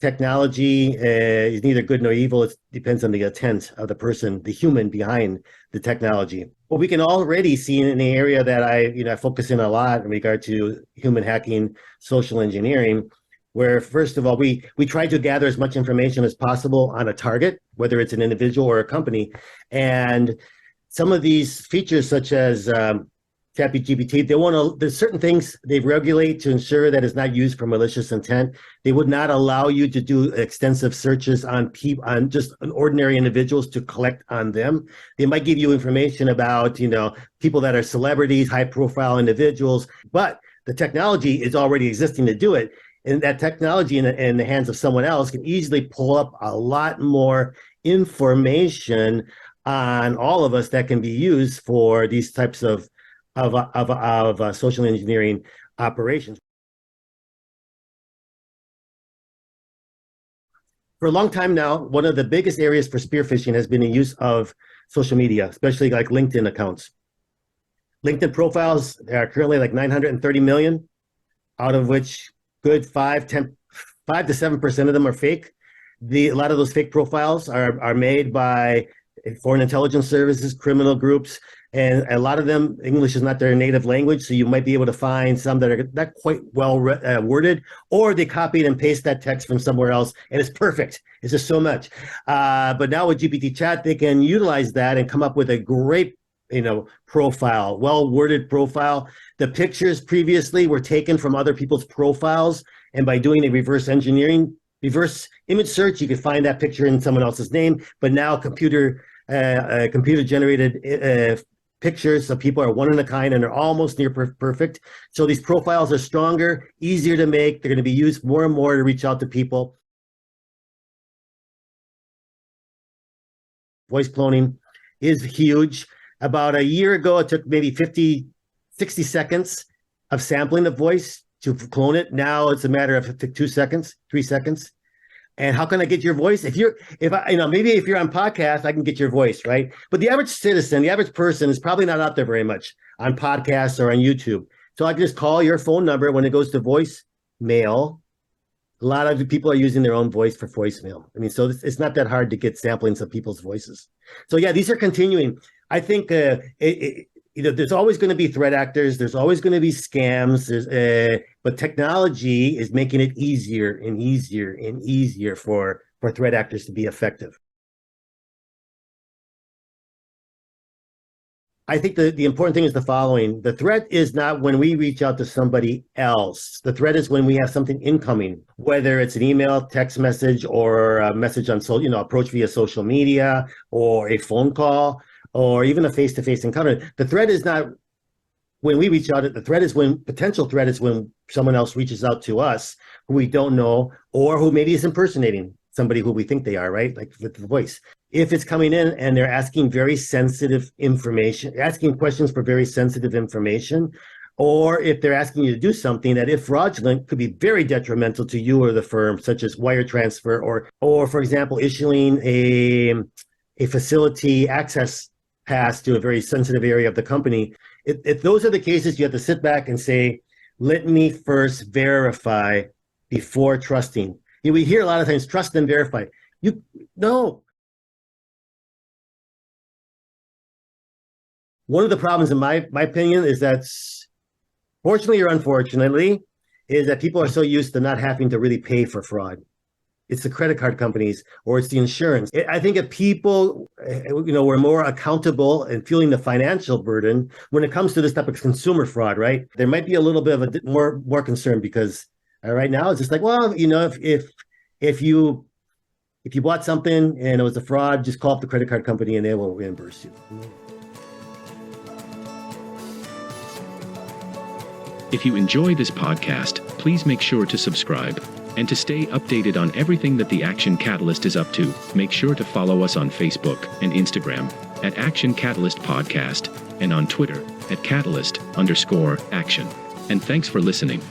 technology is neither good nor evil. It depends on the intent of the person, the human behind the technology. What we can already see in the area that I focus in a lot in regard to human hacking, social engineering, where first of all, we try to gather as much information as possible on a target, whether it's an individual or a company. And some of these features, such as ChatGPT, there's certain things they regulate to ensure that it's not used for malicious intent. They would not allow you to do extensive searches on just ordinary individuals to collect on them. They might give you information about, people that are celebrities, high profile individuals, but the technology is already existing to do it. And that technology in the hands of someone else can easily pull up a lot more information on all of us that can be used for these types of social engineering operations. For a long time now, one of the biggest areas for spear phishing has been the use of social media, especially like LinkedIn accounts. LinkedIn profiles are currently like 930 million, out of which good 5 to 7% of them are fake. A lot of those fake profiles are made by foreign intelligence services, criminal groups, and a lot of them, English is not their native language, so you might be able to find some that are not quite well worded, or they copied and paste that text from somewhere else, and it's perfect. It's just so much. But now with GPT chat, they can utilize that and come up with a great profile, well-worded profile. The pictures previously were taken from other people's profiles, and by doing a reverse image search, you could find that picture in someone else's name. But now computer-generated pictures of people are one in a kind, and they're almost near perfect. So these profiles are stronger, easier to make. They're going to be used more and more to reach out to people. Voice cloning is huge. About a year ago, it took maybe 50, 60 seconds of sampling the voice to clone it. Now it's a matter of 2 seconds, 3 seconds. And how can I get your voice? Maybe if you're on podcast, I can get your voice, right? But the average citizen, the average person is probably not out there very much on podcasts or on YouTube. So I can just call your phone number when it goes to voicemail. A lot of people are using their own voice for voicemail. So it's not that hard to get samplings of people's voices. So yeah, these are continuing. I think there's always going to be threat actors. There's always going to be scams. But technology is making it easier and easier and easier for threat actors to be effective. I think the important thing is the following. The threat is not when we reach out to somebody else. The threat is when we have something incoming, whether it's an email, text message, or a message on approach via social media, or a phone call, or even a face-to-face encounter. The threat is not when we reach out. The threat is potential threat is when someone else reaches out to us who we don't know, or who maybe is impersonating somebody who we think they are, right? Like with the voice. If it's coming in and they're asking very sensitive information, asking questions for very sensitive information, or if they're asking you to do something that, if fraudulent, could be very detrimental to you or the firm, such as wire transfer, or for example, issuing a facility access pass to a very sensitive area of the company. If those are the cases, you have to sit back and say, let me first verify before trusting. We hear a lot of times, trust and verify. No. One of the problems, in my opinion, is that, fortunately or unfortunately, is that people are so used to not having to really pay for fraud. It's the credit card companies, or it's the insurance. I think if people, were more accountable and feeling the financial burden when it comes to this type of consumer fraud, right? There might be a little bit of a more concern, because right now it's just like, well, if you bought something and it was a fraud, just call up the credit card company and they will reimburse you. If you enjoy this podcast, please make sure to subscribe. And to stay updated on everything that the Action Catalyst is up to, make sure to follow us on Facebook and Instagram at Action Catalyst Podcast, and on Twitter at Catalyst_Action. And thanks for listening.